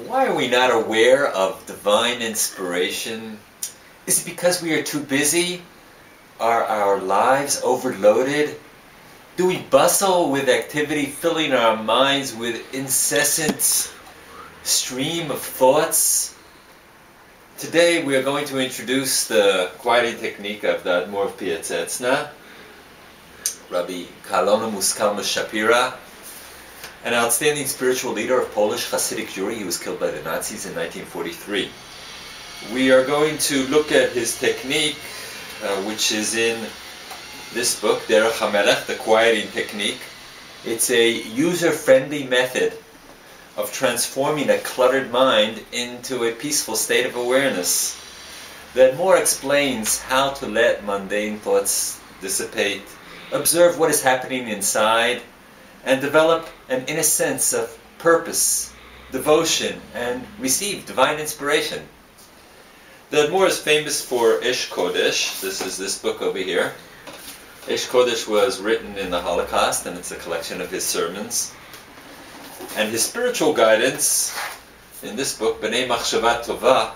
Why are we not aware of divine inspiration? Is it because we are too busy? Are our lives overloaded? Do we bustle with activity, filling our minds with incessant stream of thoughts? Today we are going to introduce the quieting technique of the Admor of Piaseczno, Rabbi Kalonymus Kalmish Shapira, an outstanding spiritual leader of Polish Hasidic Jewry. He was killed by the Nazis in 1943. We are going to look at his technique, which is in this book, Derech HaMelech, the quieting technique. It's a user-friendly method of transforming a cluttered mind into a peaceful state of awareness that more explains how to let mundane thoughts dissipate, observe what is happening inside, and develop an inner sense of purpose, devotion, and receive divine inspiration. The Admor is famous for Esh Kodesh. This is this book over here. Esh Kodesh was written in the Holocaust, and it's a collection of his sermons. And his spiritual guidance in this book, B'nai Machshava Tova,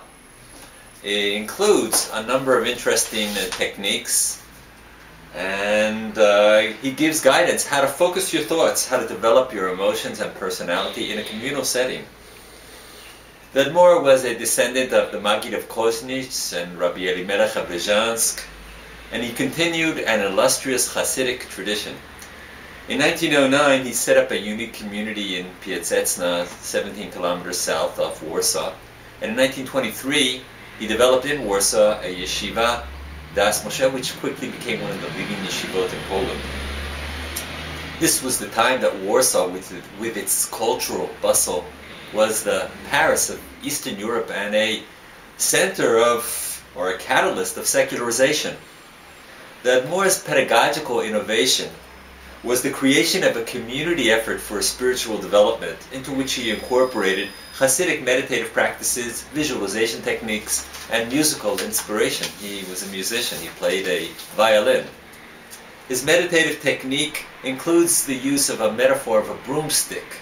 includes a number of interesting techniques. And he gives guidance how to focus your thoughts, how to develop your emotions and personality in a communal setting. The Admor was a descendant of the Maggid of Koznitz and Rabbi Elimelech of Brezhansk, and he continued an illustrious Hasidic tradition. In 1909, he set up a unique community in Piaseczno, 17 kilometers south of Warsaw. And in 1923, he developed in Warsaw a yeshiva, Das Moshe, which quickly became one of the leading yeshivot in Poland. This was the time that Warsaw, with its cultural bustle, was the Paris of Eastern Europe and a center of, or a catalyst of secularization. The Admor's pedagogical innovation was the creation of a community effort for spiritual development, into which he incorporated Hasidic meditative practices, visualization techniques, and musical inspiration. He was a musician. He played a violin. His meditative technique includes the use of a metaphor of a broomstick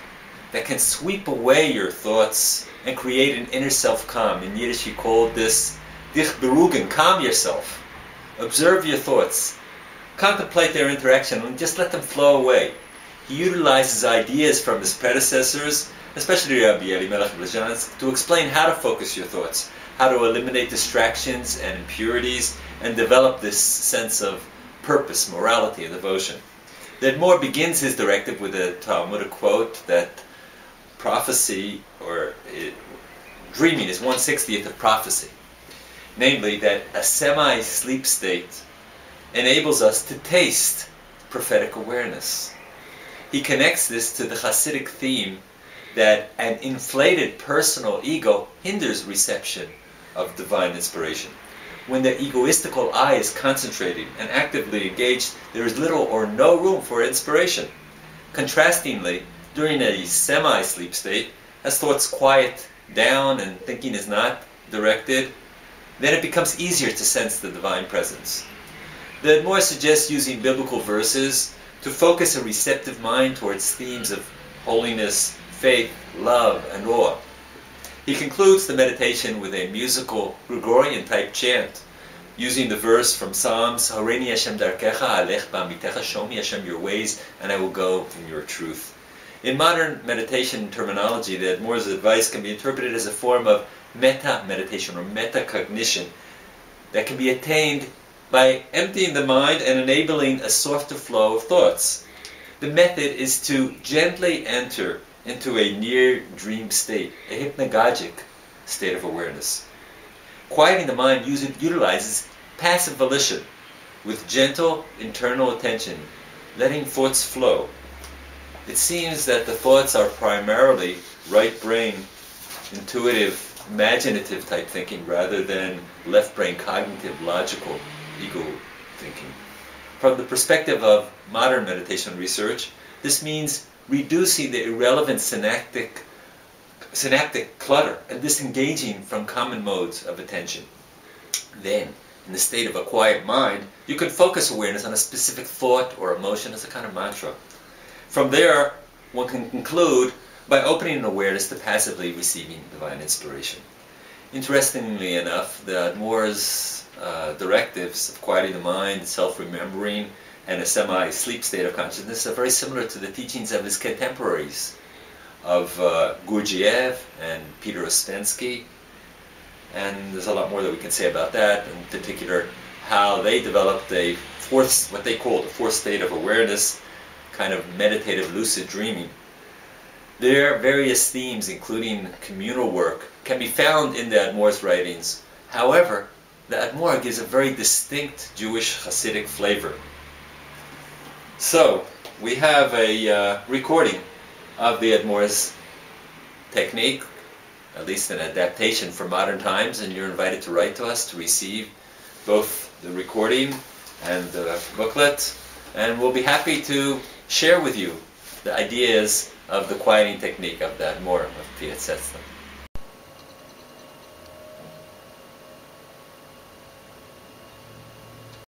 that can sweep away your thoughts and create an inner self-calm. In Yiddish he called this dich beruhigen, calm yourself. Observe your thoughts. Contemplate their interaction and just let them flow away. He utilizes ideas from his predecessors, especially Rabbi Elimelech of Brezhansk, to explain how to focus your thoughts, how to eliminate distractions and impurities, and develop this sense of purpose, morality, and devotion. The Admor begins his directive with a Talmudic quote that prophecy, or dreaming, is 1/60th of prophecy. Namely, that a semi-sleep state enables us to taste prophetic awareness. He connects this to the Hasidic theme that an inflated personal ego hinders reception of divine inspiration. When the egoistical I is concentrated and actively engaged, there is little or no room for inspiration. Contrastingly, during a semi-sleep state, as thoughts quiet down and thinking is not directed, then it becomes easier to sense the divine presence. The Admor suggests using biblical verses to focus a receptive mind towards themes of holiness, faith, love, and awe. He concludes the meditation with a musical Gregorian-type chant, using the verse from Psalms, Hareini Hashem darkecha, alech ba'amitecha, show me Hashem your ways, and I will go in your truth. In modern meditation terminology, the Admor's advice can be interpreted as a form of meta-meditation or meta-cognition that can be attained by emptying the mind and enabling a softer flow of thoughts. The method is to gently enter into a near dream state, a hypnagogic state of awareness. Quieting the mind utilizes passive volition with gentle internal attention, letting thoughts flow. It seems that the thoughts are primarily right brain, intuitive, imaginative type thinking rather than left brain cognitive, logical, ego thinking. From the perspective of modern meditation research, this means reducing the irrelevant synaptic clutter and disengaging from common modes of attention. Then, in the state of a quiet mind, you can focus awareness on a specific thought or emotion as a kind of mantra. From there, one can conclude by opening an awareness to passively receiving divine inspiration. Interestingly enough, the Admor's directives of quieting the mind, self-remembering, and a semi-sleep state of consciousness are very similar to the teachings of his contemporaries, of Gurdjieff and Peter Ouspensky. And there's a lot more that we can say about that, in particular how they developed a fourth, what they call the fourth state of awareness, kind of meditative lucid dreaming. Their various themes, including communal work, can be found in the Admor's writings. However, the Admor gives a very distinct Jewish Hasidic flavor. So, we have a recording of the Admor's technique, at least an adaptation for modern times, and you're invited to write to us to receive both the recording and the booklet, and we'll be happy to share with you the ideas of the quieting technique of the Admor of Piaseczno.